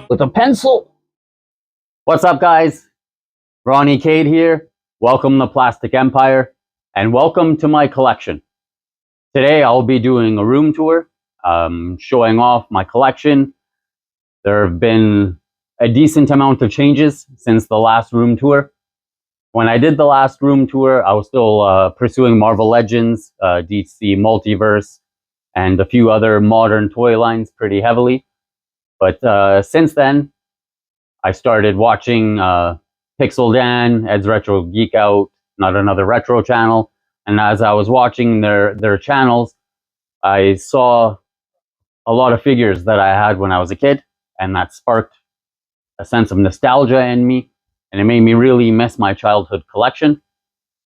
with a pencil. What's up, guys? Ronnie Cade here. Welcome to Plastic Empire, and welcome to my collection. Today I'll be doing a room tour, showing off my collection. There have been a decent amount of changes since the last room tour. When I did the last room tour, I was still pursuing Marvel Legends, DC Multiverse, and a few other modern toy lines pretty heavily. But since then, I started watching Pixel Dan, Ed's Retro Geek Out, Not Another Retro channel. And as I was watching their channels, I saw a lot of figures that I had when I was a kid, and that sparked a sense of nostalgia in me, and it made me really miss my childhood collection.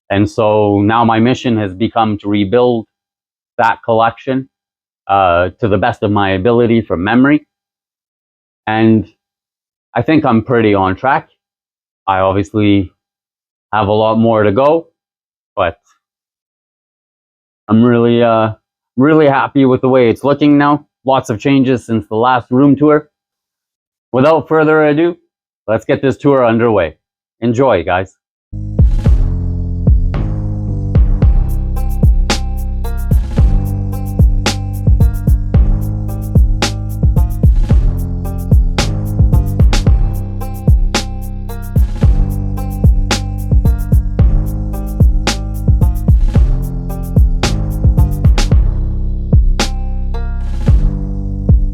And so now my mission has become to rebuild that collection to the best of my ability from memory. And I think I'm pretty on track. I obviously have a lot more to go, but I'm really happy with the way it's looking now. Lots of changes since the last room tour. Without further ado, let's get this tour underway. Enjoy, guys.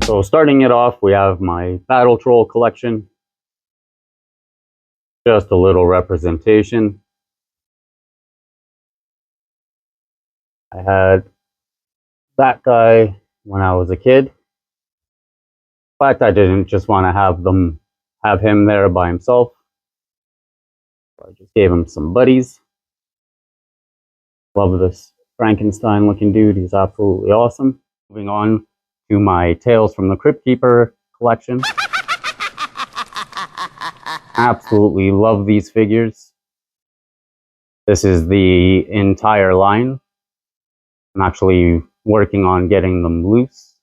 So starting it off, we have my Battle Troll collection. Just a little representation. I had that guy when I was a kid, but I didn't just want to have him there by himself. So I just gave him some buddies. Love this Frankenstein looking dude. He's absolutely awesome. Moving on to my Tales from the Crypt Keeper collection. Absolutely love these figures. This is the entire line. I'm actually working on getting them loose.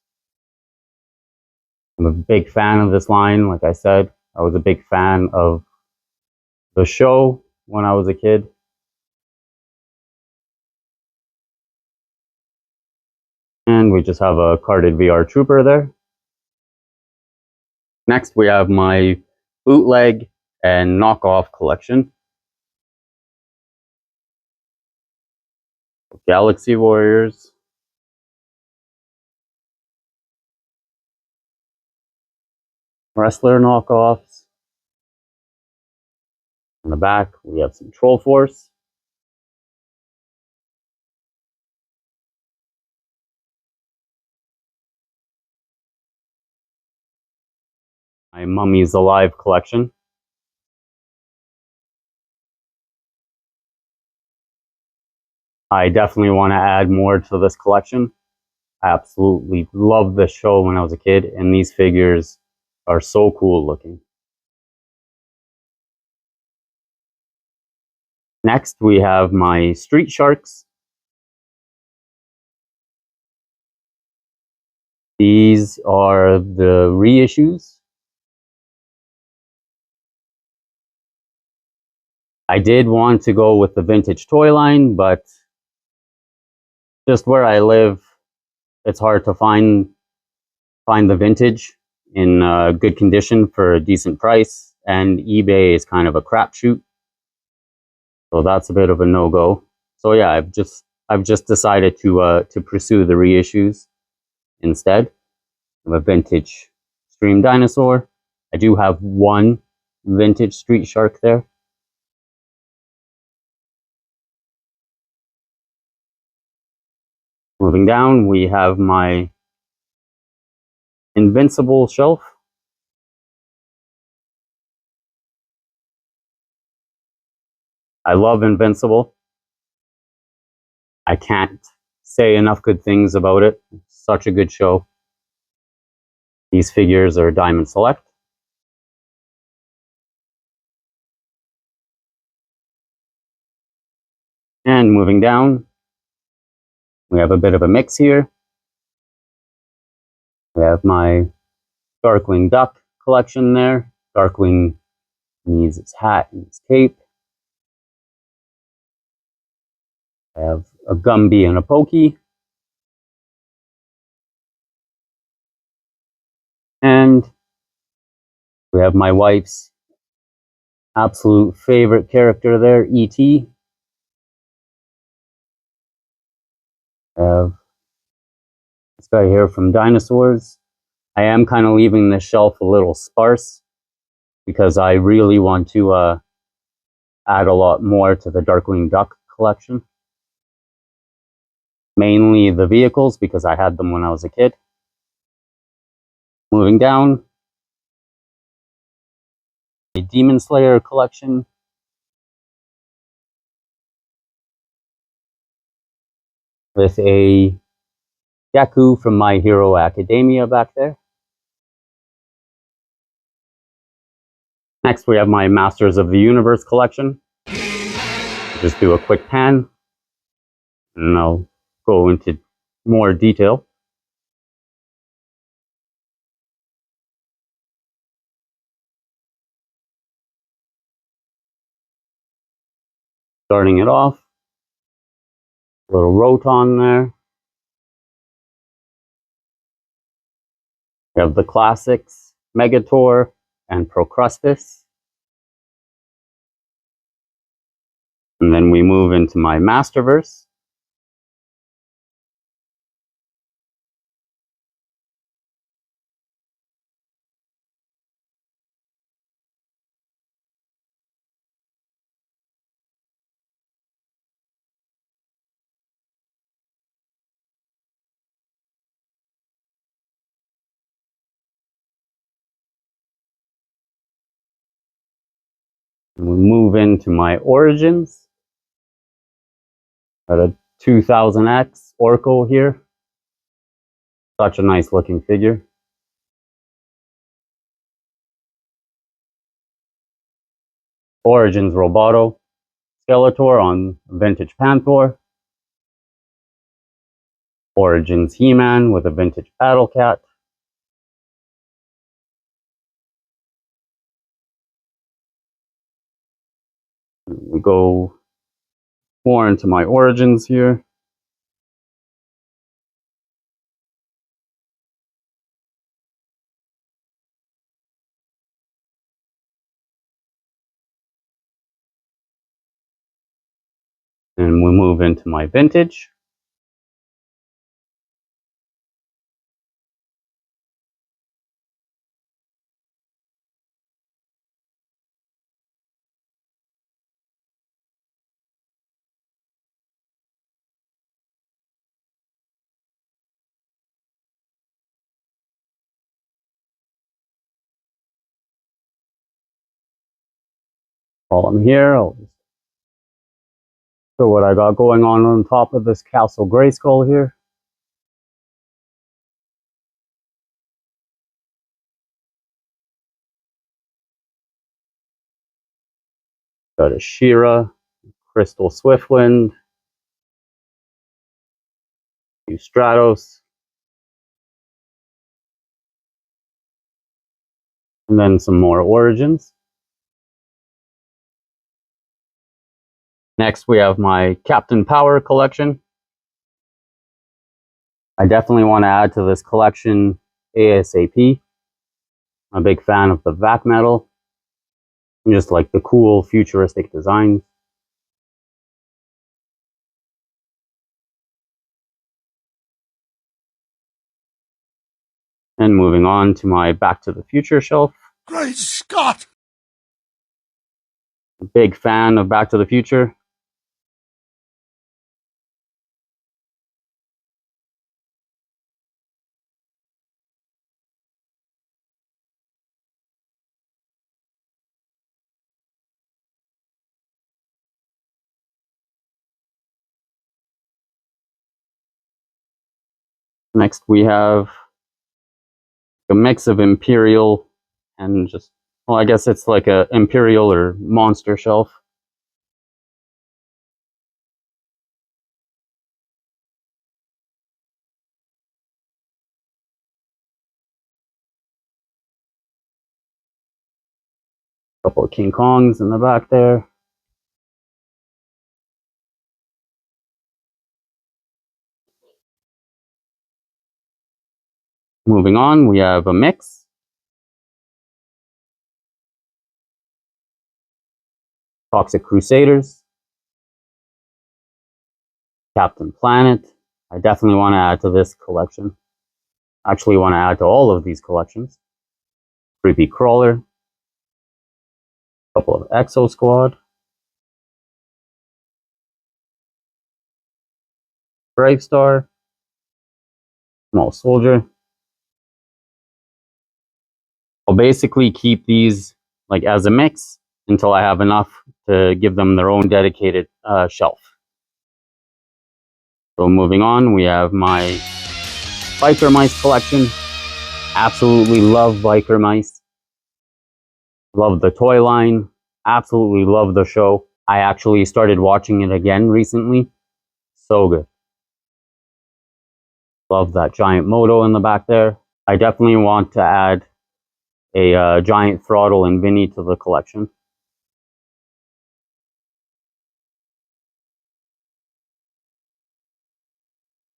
I'm a big fan of this line. Like I said, I was a big fan of the show when I was a kid. And we just have a carded VR Trooper there. Next, we have my bootleg and knockoff collection. Galaxy Warriors. Wrestler knockoffs. On the back, we have some Troll Force. My Mummies Alive collection. I definitely want to add more to this collection. I absolutely loved this show when I was a kid, and these figures are so cool looking. Next, we have my Street Sharks. These are the reissues. I did want to go with the vintage toy line, but just where I live, it's hard to find the vintage in good condition for a decent price, and eBay is kind of a crapshoot, so that's a bit of a no-go. So yeah, I've just decided to pursue the reissues instead of a vintage Stream Dinosaur. I do have one vintage Street Shark there. Moving down, we have my Invincible shelf. I love Invincible. I can't say enough good things about it. It's such a good show. These figures are Diamond Select. And moving down, we have a bit of a mix here. We have my Darkwing Duck collection there. Darkwing needs his hat and his cape. I have a Gumby and a Pokey. And we have my wife's absolute favorite character there, E.T. I have this guy here from Dinosaurs. I am kind of leaving this shelf a little sparse because I really want to add a lot more to the Darkwing Duck collection. Mainly the vehicles because I had them when I was a kid. Moving down, a Demon Slayer collection. With a Deku from My Hero Academia back there. Next we have my Masters of the Universe collection. Just do a quick pan and I'll go into more detail. Starting it off, little Roton there. We have the classics, Megator and Procrustes. And then we move into my Masterverse. And we move into my Origins. Got a 2000X Orko here. Such a nice looking figure. Origins Roboto. Skeletor on vintage Panther. Origins He-Man with a vintage Battle Cat. We go more into my Origins here. And we move into my Vintage. While I'm here, I'll just show what I got going on top of this Castle Grayskull here. Got a She-Ra, Crystal Swiftwind, a Stratos, and then some more Origins. Next, we have my Captain Power collection. I definitely want to add to this collection ASAP. I'm a big fan of the vac metal. And just like the cool futuristic designs. And moving on to my Back to the Future shelf. Great Scott! Big fan of Back to the Future. Next we have a mix of Imperial and just, well, I guess it's like a Imperial or Monster shelf. Couple of King Kongs in the back there. Moving on, we have a mix. Toxic Crusaders. Captain Planet. I definitely want to add to this collection. Actually want to add to all of these collections. Creepy Crawler. Couple of Exo Squad. Brave Star. Small Soldier. I'll basically keep these like as a mix until I have enough to give them their own dedicated shelf. So moving on, we have my Biker Mice collection. Absolutely love Biker Mice. Love the toy line. Absolutely love the show. I actually started watching it again recently. So good. Love that giant moto in the back there. I definitely want to add a giant throttle and Vinny to the collection.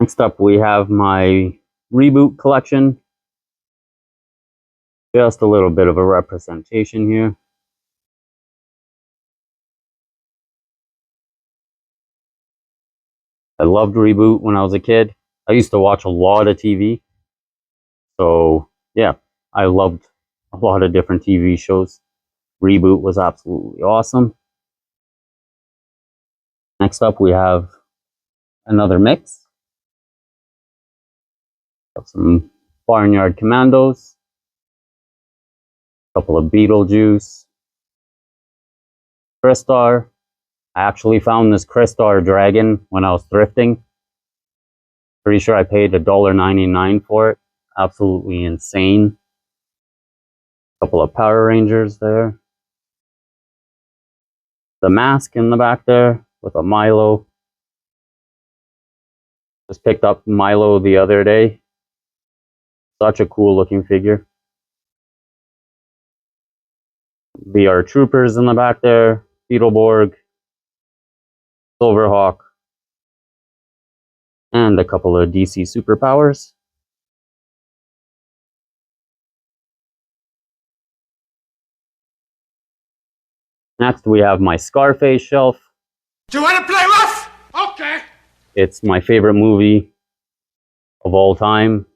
Next up, we have my Reboot collection. Just a little bit of a representation here. I loved Reboot when I was a kid. I used to watch a lot of TV. So, yeah, I loved a lot of different TV shows. Reboot was absolutely awesome. Next up, we have another mix of some Barnyard Commandos, a couple of Beetlejuice, Crystar. I actually found this Crystar dragon when I was thrifting. Pretty sure I paid $1.99 for it. Absolutely insane. A couple of Power Rangers there. The mask in the back there with a Milo. Just picked up Milo the other day. Such a cool looking figure. VR Troopers in the back there. Beetleborg. Silverhawk. And a couple of DC superpowers. Next, we have my Scarface shelf. Do you want to play rough? Okay. It's my favorite movie of all time.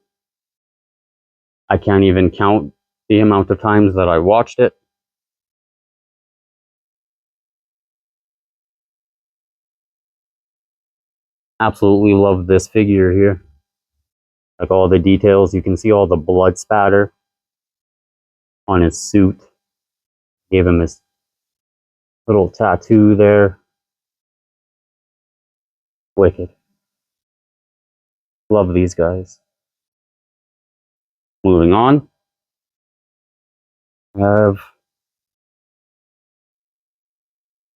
I can't even count the amount of times that I watched it. Absolutely love this figure here. Like all the details, you can see all the blood spatter on his suit. Gave him his little tattoo there. Wicked. Love these guys. Moving on. I have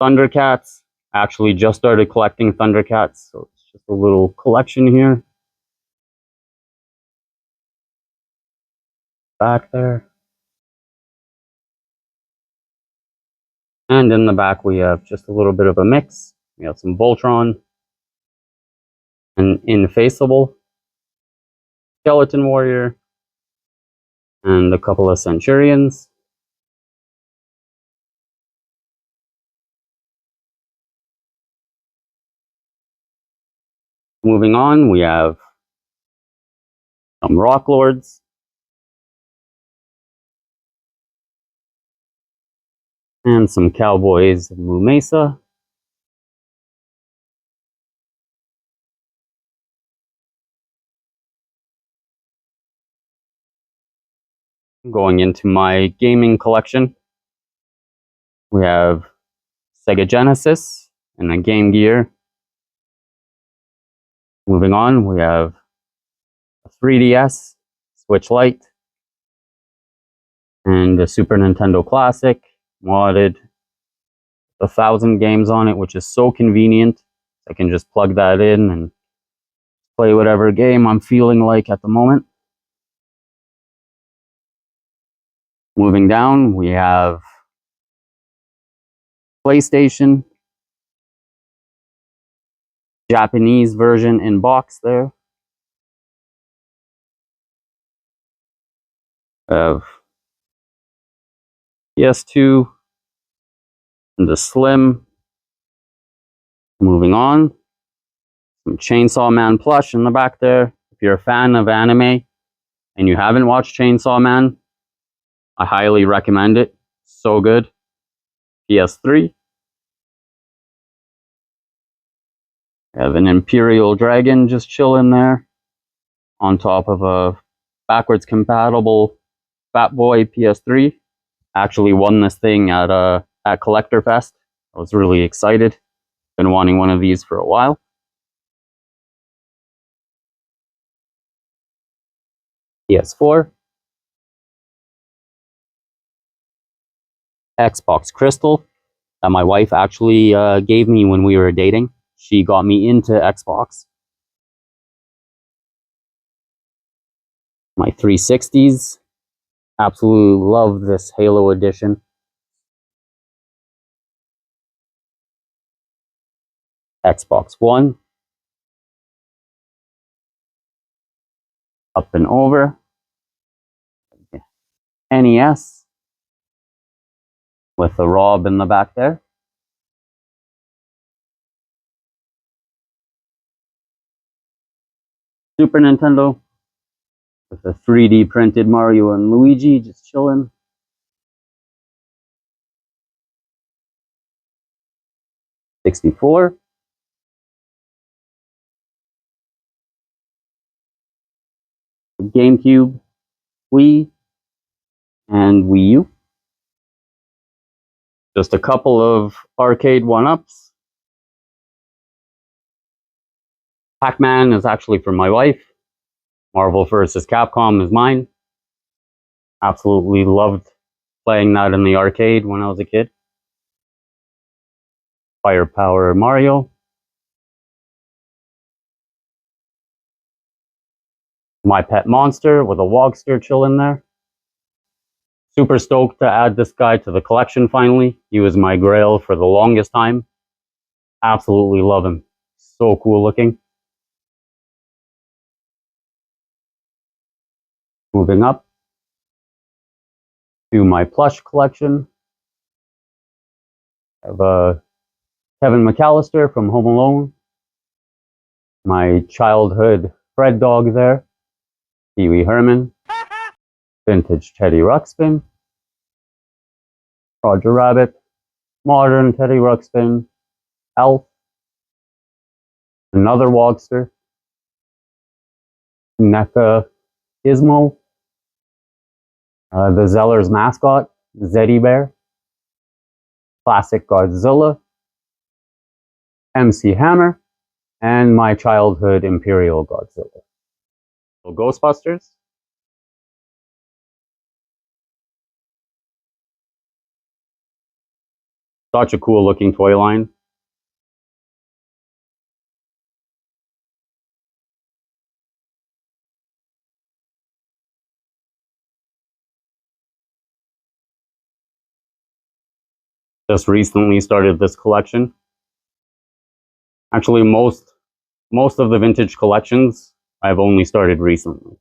Thundercats. Actually just started collecting Thundercats, so it's just a little collection here. Back there. And in the back we have just a little bit of a mix. We have some Voltron, an Infaceable, Skeleton Warrior, and a couple of Centurions. Moving on, we have some Rock Lords, and some Cowboys of Moo Mesa. Going into my gaming collection, we have Sega Genesis and a Game Gear. Moving on, we have a 3DS, Switch Lite, and a Super Nintendo Classic, modded, 1,000 games on it, which is so convenient. I can just plug that in and play whatever game I'm feeling like at the moment. Moving down, we have PlayStation. Japanese version in box there. Of PS2 and the Slim. Moving on. Some Chainsaw Man plush in the back there. If you're a fan of anime and you haven't watched Chainsaw Man, I highly recommend it. So good. PS3. I have an Imperial Dragon just chilling there on top of a backwards compatible Fat Boy PS3. Actually won this thing at Collector Fest. I was really excited. Been wanting one of these for a while. PS4. Xbox Crystal that my wife actually gave me when we were dating. She got me into Xbox. My 360s. Absolutely love this Halo edition. Xbox One. Up and over. NES. With the Rob in the back there. Super Nintendo. With the 3D printed Mario and Luigi just chilling. 64. GameCube. Wii. And Wii U. Just a couple of arcade one-ups. Pac-Man is actually for my wife. Marvel vs. Capcom is mine. Absolutely loved playing that in the arcade when I was a kid. Firepower Mario. My Pet Monster with a Wogster chilling there. Super stoked to add this guy to the collection finally. He was my grail for the longest time. Absolutely love him. So cool looking. Moving up to my plush collection. I have Kevin McAllister from Home Alone. My childhood Fred dog there. Pee Wee Herman. Vintage Teddy Ruxpin. Roger Rabbit. Modern Teddy Ruxpin. Elf. Another Wogster. NECA Gizmo. The Zellers mascot, Zeddy Bear. Classic Godzilla. MC Hammer. And my childhood Imperial Godzilla. So Ghostbusters. Such a cool looking toy line. Just recently started this collection. Actually, most of the vintage collections I've only started recently.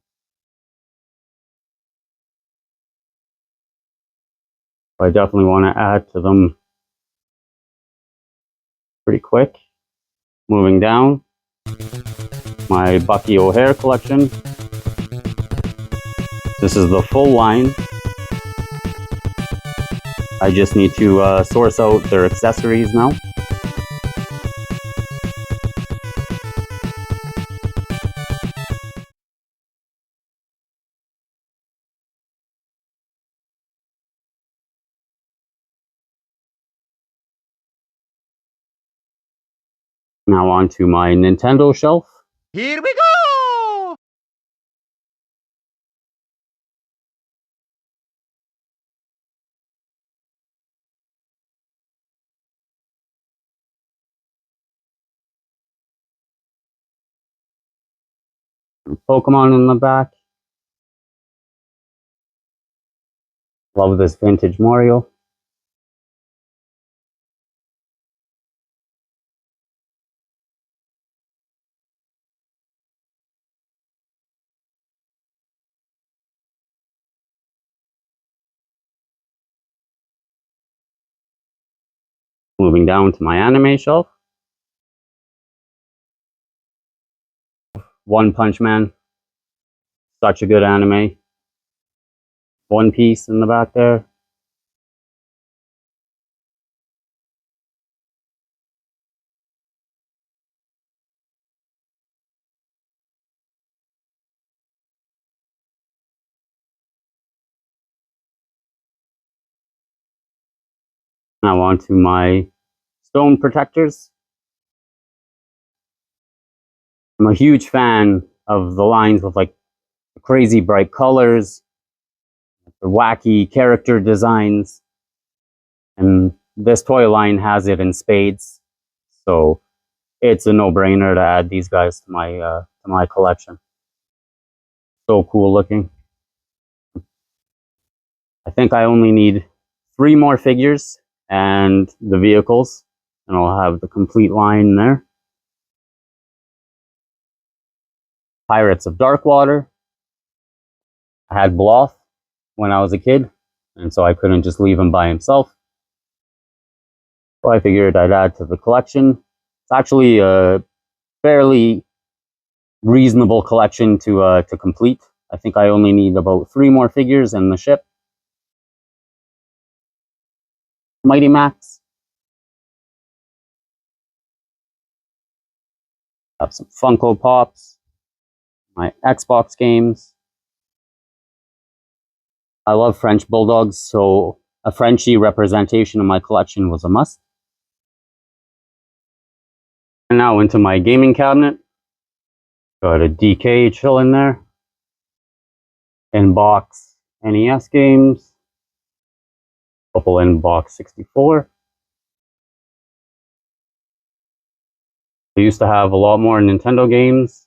I definitely want to add to them pretty quick. Moving down, my Bucky O'Hare collection. This is the full line. I just need to source out their accessories now. Now on to my Nintendo shelf. Here we go! Pokemon in the back. Love this vintage Mario. Moving down to my anime shelf. One Punch Man. Such a good anime. One Piece in the back there. Now on to my stone protectors. I'm a huge fan of the lines with like crazy bright colors, the wacky character designs, and this toy line has it in spades. So it's a no-brainer to add these guys to my collection. So cool looking. I think I only need 3 more figures and the vehicles, and I'll have the complete line there. Pirates of Darkwater. I had Bloth when I was a kid, and so I couldn't just leave him by himself. So I figured I'd add to the collection. It's actually a fairly reasonable collection to complete. I think I only need about 3 more figures and the ship. Mighty Max. Have some Funko Pops. My Xbox games. I love French Bulldogs, so a Frenchie representation of my collection was a must. And now into my gaming cabinet. Got a DK chilling there. In-box NES games. Couple in-box 64. I used to have a lot more Nintendo games,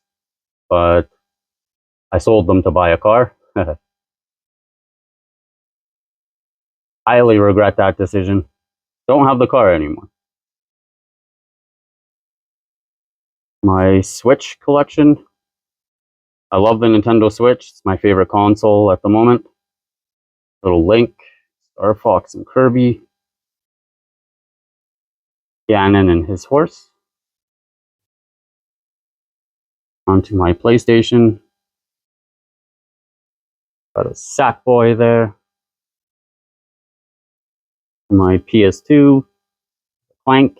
but I sold them to buy a car. Highly regret that decision. Don't have the car anymore. My Switch collection. I love the Nintendo Switch. It's my favorite console at the moment. Little Link, Star Fox and Kirby. Ganon and his horse. Onto my PlayStation. Got a Sackboy there. My PS2. Clank.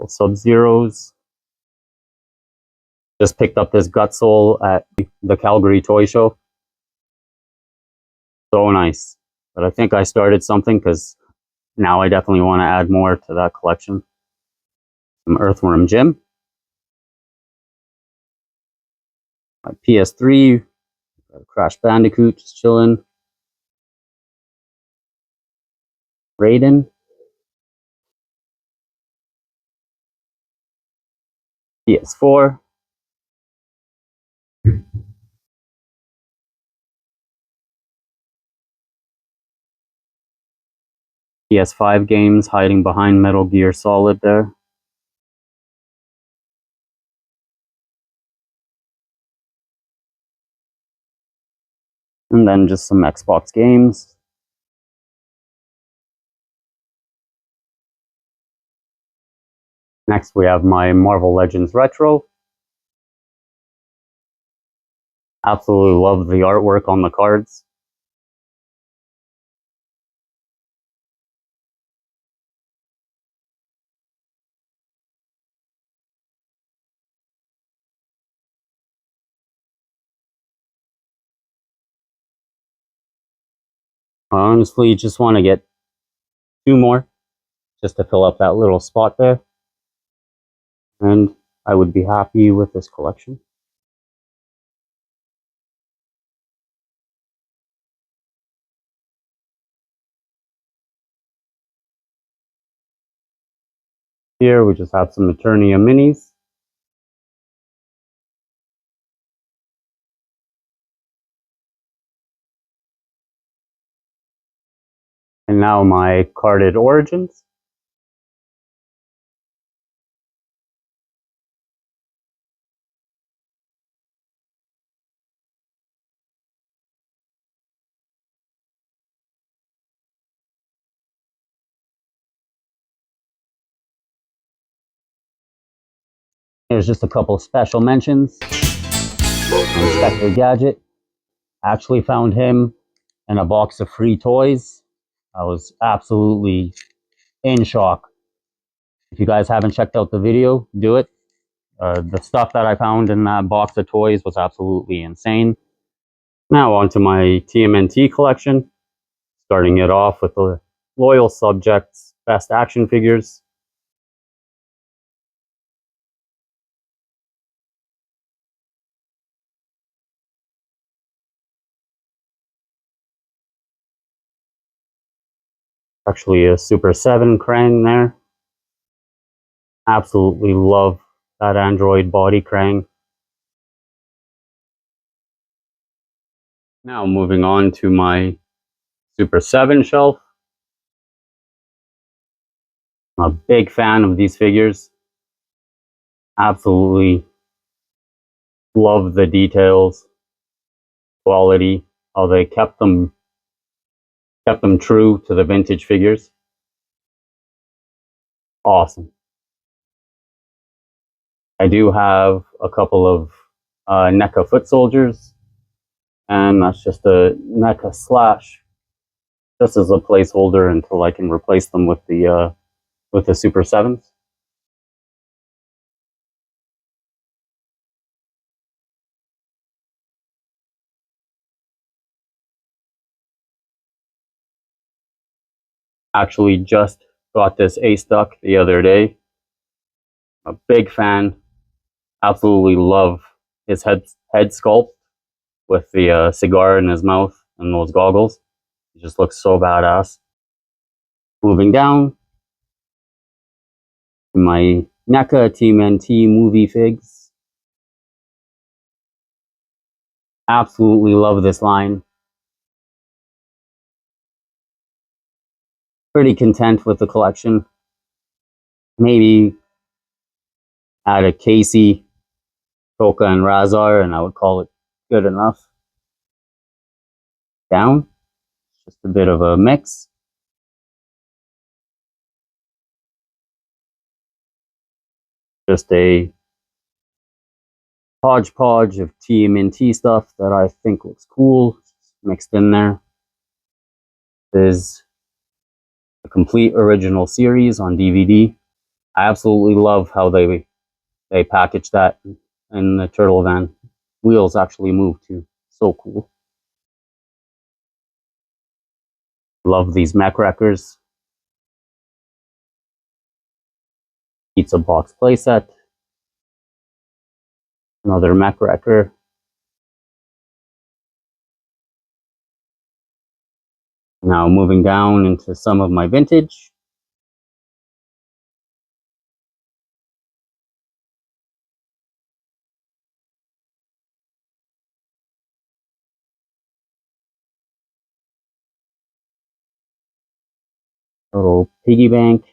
Sub-Zeros. Just picked up this Gutsoul at the Calgary Toy Show. So nice. But I think I started something because now I definitely want to add more to that collection. Some Earthworm Jim. My PS3. Got a Crash Bandicoot just chilling. Raiden. PS4. PS5 games hiding behind Metal Gear Solid there. And then just some Xbox games. Next we have my Marvel Legends Retro. Absolutely love the artwork on the cards. I honestly just want to get 2 more just to fill up that little spot there. And I would be happy with this collection. Here we just have some Eternia minis. And now my carded Origins. Here's just a couple special mentions. Inspector Gadget. Actually found him in a box of free toys. I was absolutely in shock. If you guys haven't checked out the video, do it. The stuff that I found in that box of toys was absolutely insane. Now on to my TMNT collection. Starting it off with the Loyal Subjects Best Action Figures. Actually a Super 7 Krang there. Absolutely love that android body Krang. Now moving on to my Super 7 shelf. I'm a big fan of these figures. Absolutely love the details, quality, how they kept them true to the vintage figures. Awesome. I do have a couple of NECA foot soldiers, and that's just a NECA slash, just as a placeholder until I can replace them with the Super 7s. Actually just got this A-Stuck the other day. A big fan. Absolutely love his head sculpt with the cigar in his mouth and those goggles. He just looks so badass. Moving down, my NECA TMNT movie figs. Absolutely love this line. Pretty content with the collection. Maybe add a Casey, Toka, and Razar, and I would call it good enough. Down, just a bit of a mix. Just a hodgepodge of TMNT stuff that I think looks cool, mixed in there. There's a complete original series on DVD. I absolutely love how they package that in the turtle van. Wheels actually move too. So cool. Love these mech wreckers. Pizza box playset. Another mech wrecker. Now moving down into some of my vintage. Little piggy bank.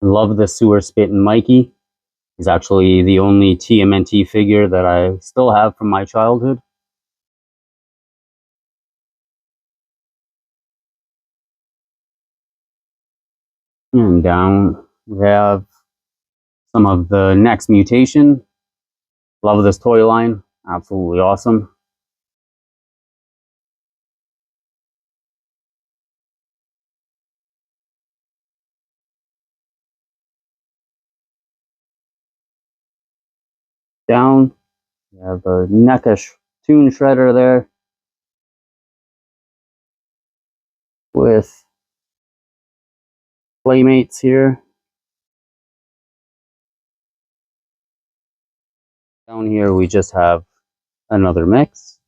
Love the sewer spitting Mikey. He's actually the only TMNT figure that I still have from my childhood. And down we have some of the next mutation. Love this toy line. Absolutely awesome. Down we have a NECA Toon Shredder there with Playmates here. Down here we just have another mix.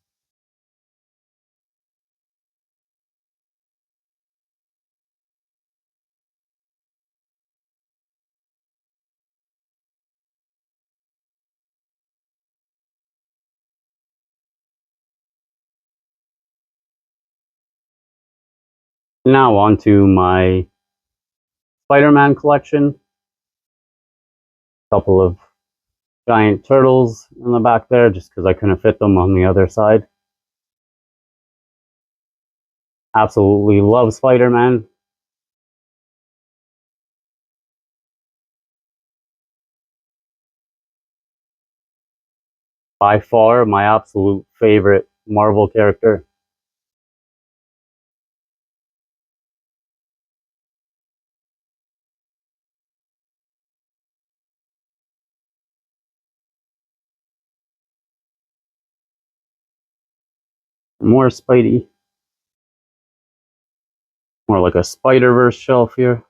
Now on to my Spider-Man collection. Couple of giant turtles in the back there just because I couldn't fit them on the other side. Absolutely love Spider-Man. By far, my absolute favorite Marvel character. More Spidey. More like a Spider-Verse shelf here.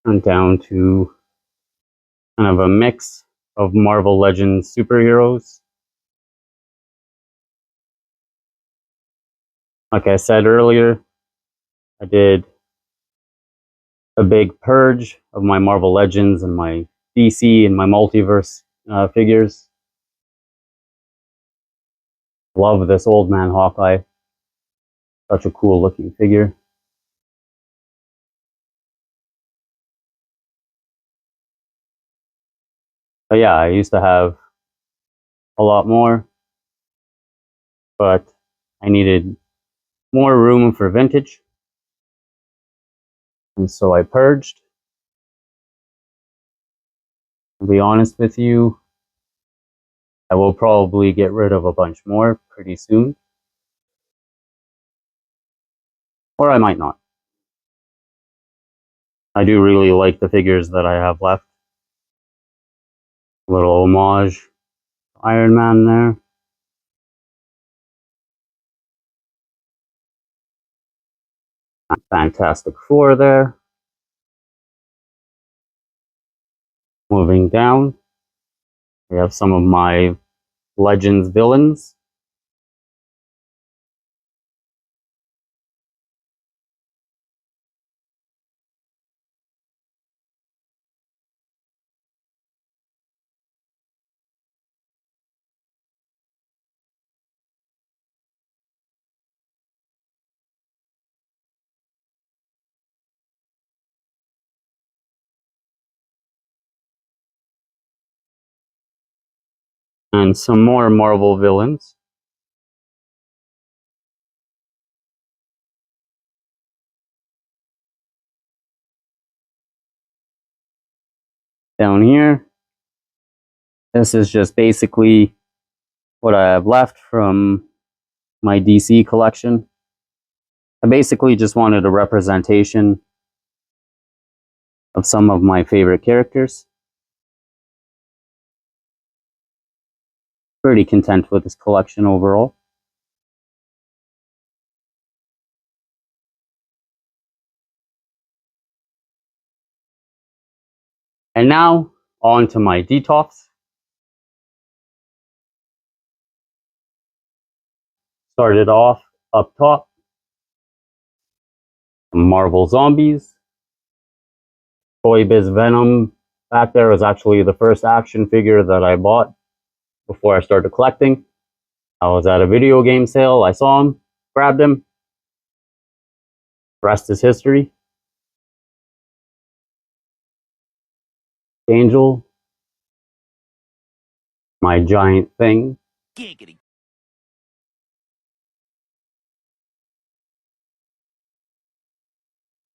And down to kind of a mix of Marvel Legends superheroes. Like I said earlier, I did a big purge of my Marvel Legends and my DC and my multiverse figures. Love this old man Hawkeye. Such a cool looking figure. But yeah, I used to have a lot more, but I needed more room for vintage. And so I purged. To be honest with you, I will probably get rid of a bunch more pretty soon. Or I might not. I do really like the figures that I have left. Little homage to Iron Man there. Fantastic Four there. Moving down, we have some of my Legends villains. And some more Marvel villains. Down here, this is just basically what I have left from my DC collection. I basically just wanted a representation of some of my favorite characters. Pretty content with this collection overall. And now, on to my Detolfs. Started off up top, Marvel Zombies. Toy Biz Venom back there was actually the first action figure that I bought before I started collecting. I was at a video game sale, I saw him, grabbed him. Rest is history. Angel, my giant thing. Giggity.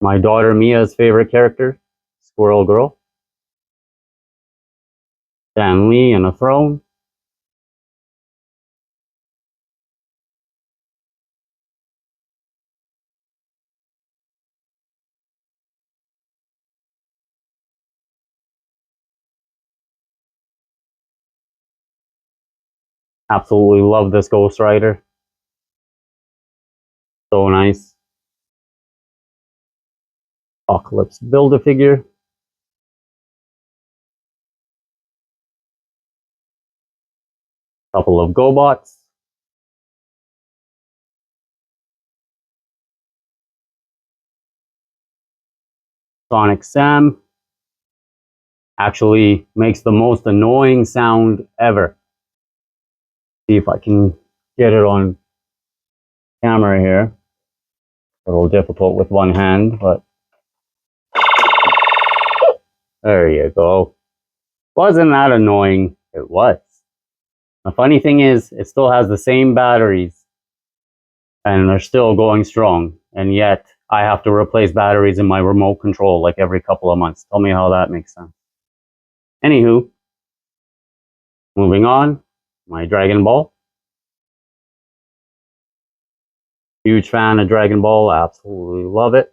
My daughter Mia's favorite character, Squirrel Girl. Stan Lee and a throne. Absolutely love this Ghost Rider. So nice. Apocalypse Build-A-Figure. Couple of GoBots. Sonic Sam. Actually makes the most annoying sound ever. See if I can get it on camera here. A little difficult with one hand, but there you go. Wasn't that annoying? It was. The funny thing is, it still has the same batteries and they're still going strong. And yet, I have to replace batteries in my remote control like every couple of months. Tell me how that makes sense. Anywho, moving on, my Dragon Ball. Huge fan of Dragon Ball, absolutely love it.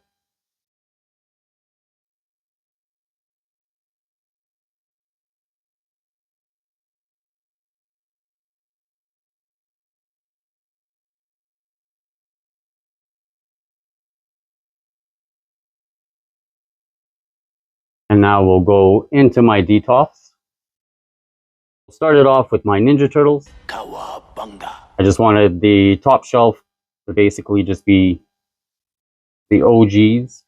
And now we'll go into my Detolfs. Started off with my Ninja Turtles. Cowabunga. I just wanted the top shelf to basically just be the OGs.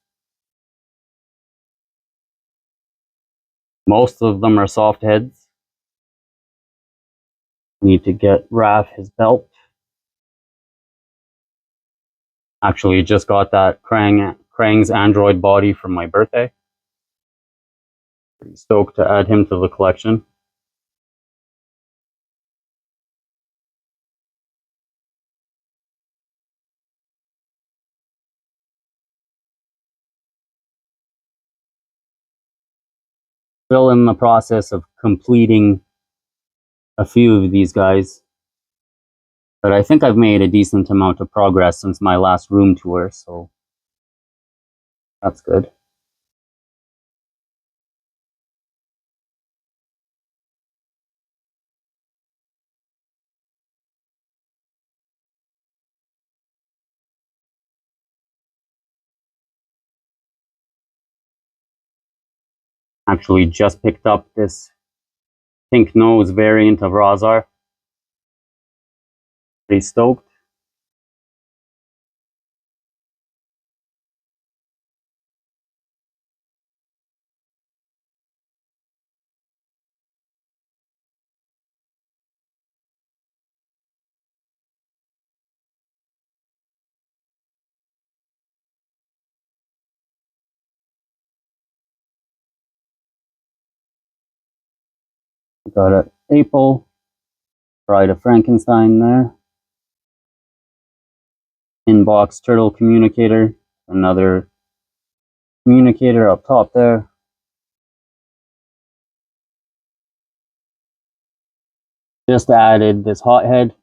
Most of them are soft heads. Need to get Raph his belt. Actually, just got that Krang's android body for my birthday. Pretty stoked to add him to the collection. Still in the process of completing a few of these guys. But I think I've made a decent amount of progress since my last room tour, so that's good. Actually just picked up this pink nose variant of Razar. Pretty stoked. Got an April, Bride of Frankenstein there. Inbox Turtle Communicator, another communicator up top there. Just added this Hothead.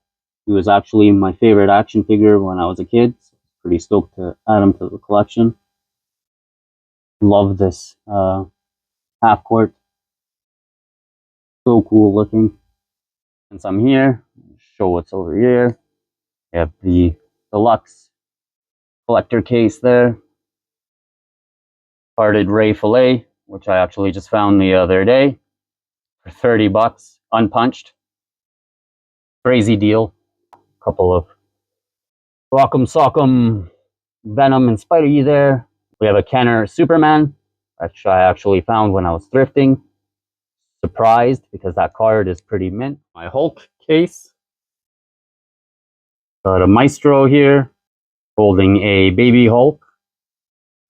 He was actually my favorite action figure when I was a kid. So pretty stoked to add him to the collection. Love this half court. So cool looking. Since I'm here, show what's over here. We have the deluxe collector case there. Parted Ray Fillet, which I actually just found the other day for 30 bucks, unpunched. Crazy deal. Couple of Rock'em Sock'em Venom and Spidey there. We have a Kenner Superman, which I actually found when I was thrifting. Surprised because that card is pretty mint. My Hulk case. Got a Maestro here, holding a baby Hulk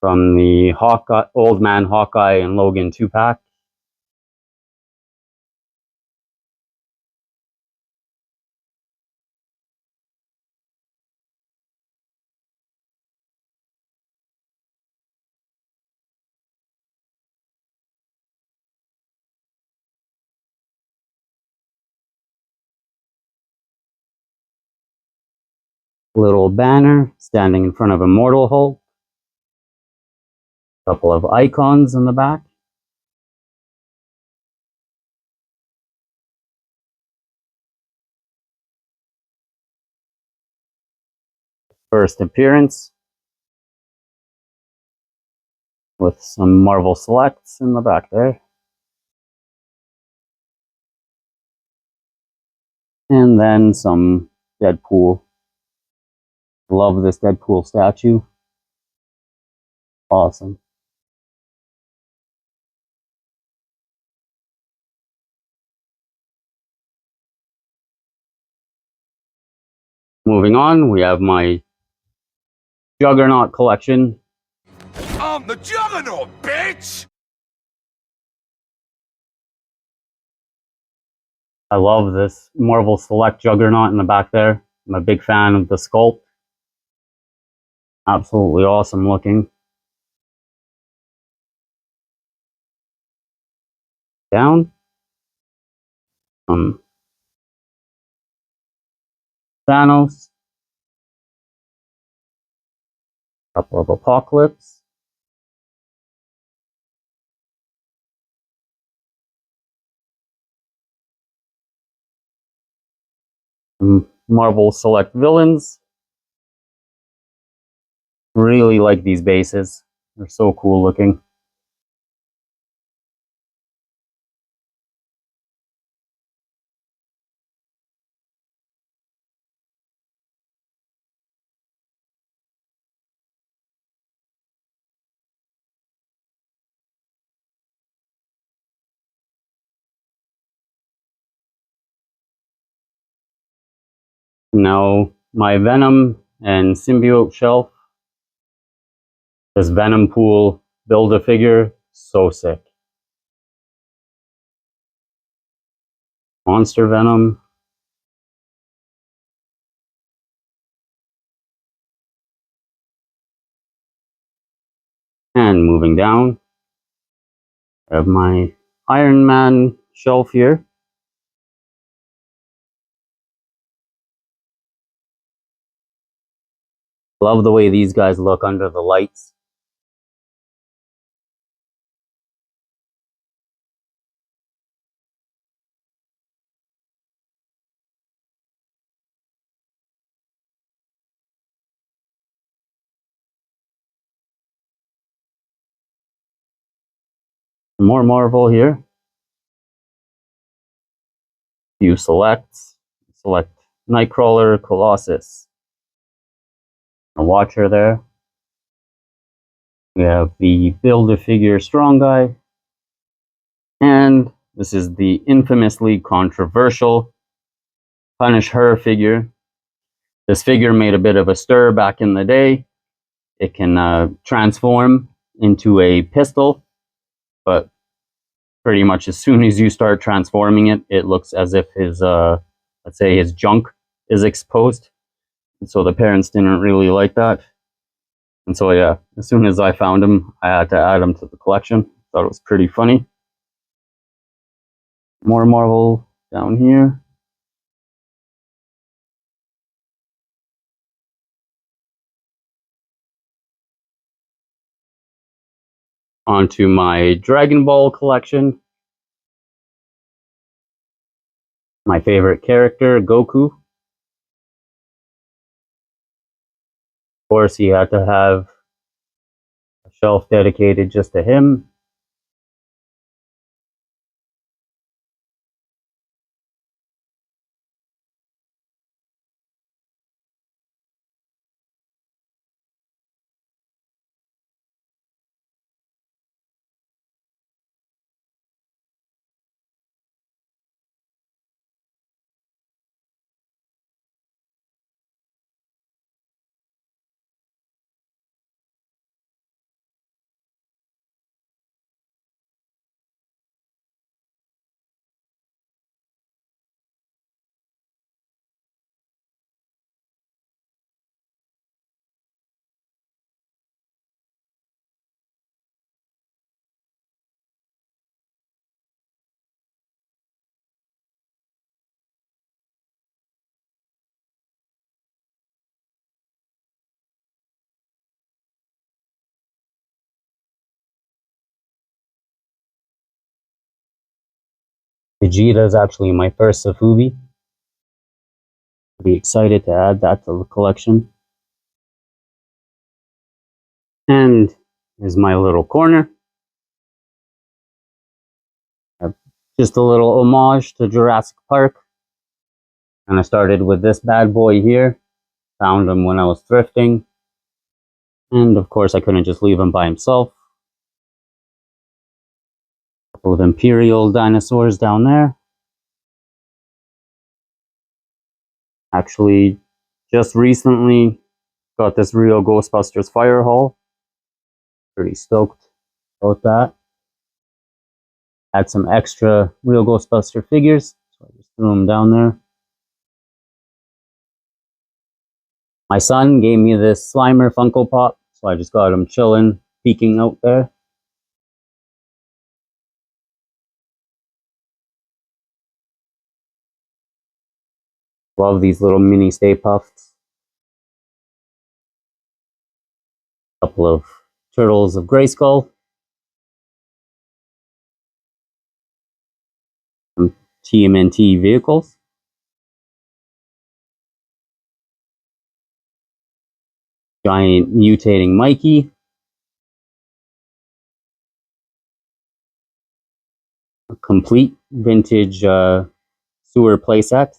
from the Hawkeye, Old Man Hawkeye and Logan 2-pack. Little banner standing in front of Immortal Hulk. Couple of icons in the back. First appearance with some Marvel Selects in the back there. And then some Deadpool. Love this Deadpool statue. Awesome. Moving on, we have my Juggernaut collection. I'm the Juggernaut, bitch! I love this Marvel Select Juggernaut in the back there. I'm a big fan of the sculpt. Absolutely awesome looking. Down. Thanos. Couple of Apocalypse. Marvel Select Villains. Really like these bases. They're so cool looking. Now, my Venom and Symbiote shelf. This Venom pool Build-A-Figure, so sick. Monster Venom. And moving down, I have my Iron Man shelf here. Love the way these guys look under the lights. More Marvel here. Few selects. Select Nightcrawler, Colossus. A Watcher there. We have the Build-A-Figure Strong Guy. And this is the infamously controversial Punish Her figure. This figure made a bit of a stir back in the day. It can transform into a pistol, but pretty much as soon as you start transforming it, it looks as if his, let's say his junk is exposed. And so the parents didn't really like that. And so yeah, as soon as I found him, I had to add him to the collection. Thought it was pretty funny. More Marvel down here. Onto my Dragon Ball collection. My favorite character, Goku. Of course, he had to have a shelf dedicated just to him. Vegeta is actually my first Safubi. Be excited to add that to the collection. And here's my little corner. Just a little homage to Jurassic Park. And I started with this bad boy here. Found him when I was thrifting. And of course, I couldn't just leave him by himself. A couple of Imperial dinosaurs down there. Actually, Just recently got this real Ghostbusters fire hall. Pretty stoked about that. Had some extra real Ghostbuster figures, so I just threw them down there. My son gave me this Slimer Funko Pop, so I just got him chilling, peeking out there. Love these little mini Stay Puffs. Couple of Turtles of Grayskull. Some TMNT vehicles. Giant mutating Mikey. A complete vintage sewer playset.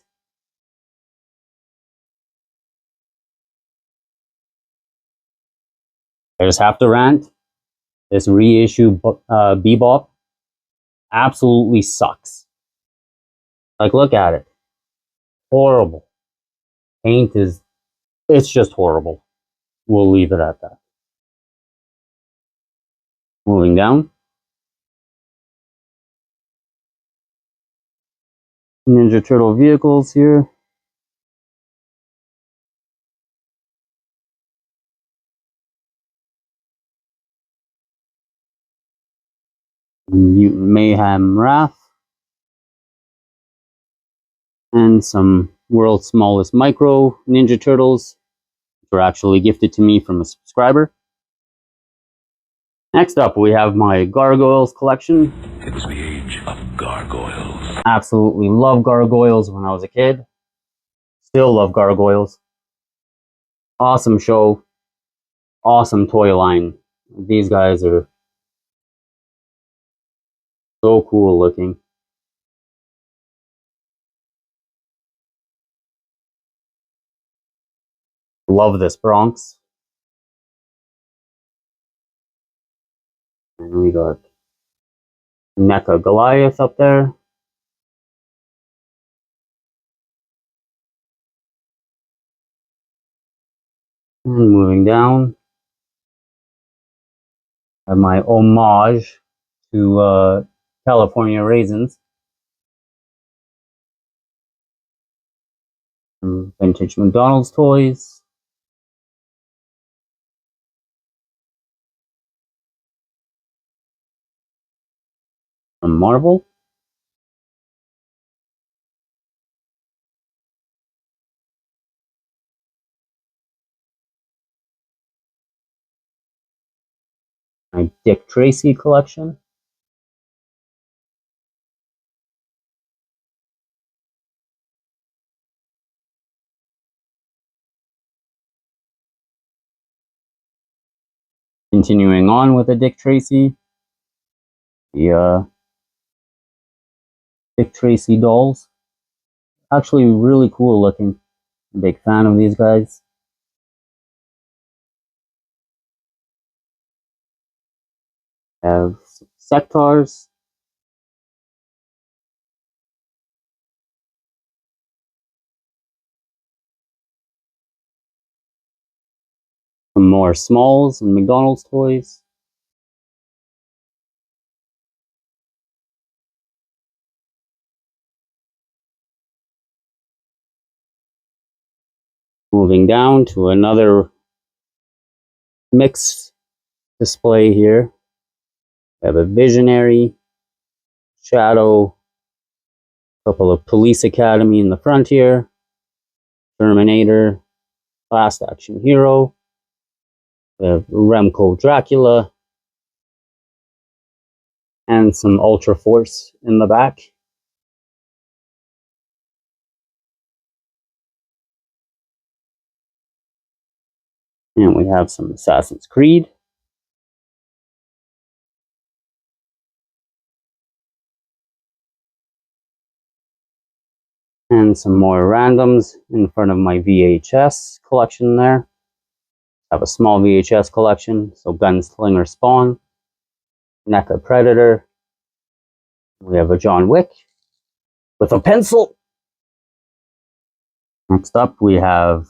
I just have to rant. This reissue Bebop absolutely sucks. Like, look at it. Horrible. Paint is, it's just horrible. We'll leave it at that. Moving down. Ninja Turtle vehicles here. Mutant Mayhem Wrath. And some World's Smallest Micro Ninja Turtles, which were actually gifted to me from a subscriber. Next up, we have my Gargoyles collection. It was the age of gargoyles. Absolutely love Gargoyles when I was a kid. Still love Gargoyles. Awesome show. Awesome toy line. These guys are so cool looking. Love this Bronx. And we got NECA Goliath up there. And moving down, I have my homage to California Raisins. Some vintage McDonald's toys. From Marvel. My Dick Tracy collection. Continuing on with the Dick Tracy. The Dick Tracy dolls. Actually really cool looking. Big fan of these guys. Have some Sectars. Some more Smalls and McDonald's toys. Moving down to another mixed display here. We have a Visionary, Shadow, a couple of Police Academy in the front here, Terminator, Last Action Hero, we have Remco Dracula, and some Ultra Force in the back. And we have some Assassin's Creed. And some more randoms in front of my VHS collection there. I have a small VHS collection, so Gunslinger Spawn, NECA Predator. We have a John Wick with a pencil. Next up, we have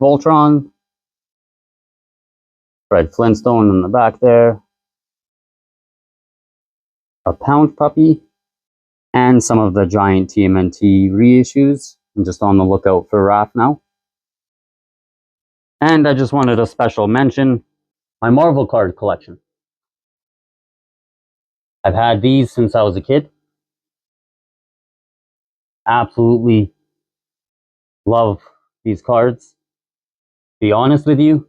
Voltron, Fred Flintstone in the back there, a Pound Puppy, and some of the giant TMNT reissues. I'm just on the lookout for Raph now. And I just wanted a special mention, my Marvel card collection. I've had these since I was a kid. Absolutely love these cards. To be honest with you,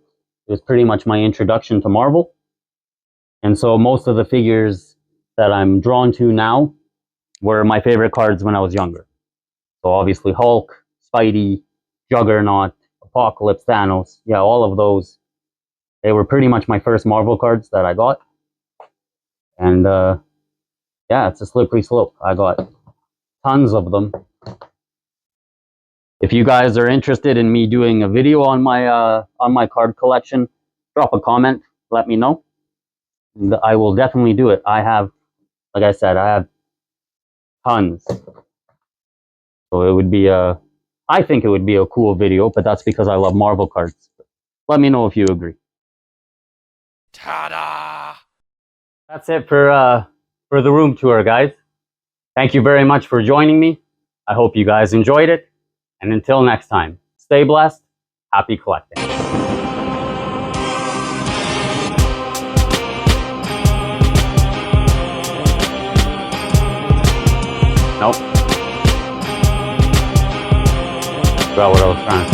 it was pretty much my introduction to Marvel. And so most of the figures that I'm drawn to now were my favorite cards when I was younger. So obviously Hulk, Spidey, Juggernaut, Apocalypse, Thanos, yeah, all of those. They were pretty much my first Marvel cards that I got. And yeah, it's a slippery slope. I got tons of them. If you guys are interested in me doing a video on my card collection, drop a comment, let me know. And I will definitely do it. I have, like I said, I have tons. So it would be I think it would be a cool video, but that's because I love Marvel cards. Let me know if you agree. Ta-da! That's it for the room tour, guys. Thank you very much for joining me. I hope you guys enjoyed it. And until next time, stay blessed. Happy collecting. Nope. Forgot what I was trying to say.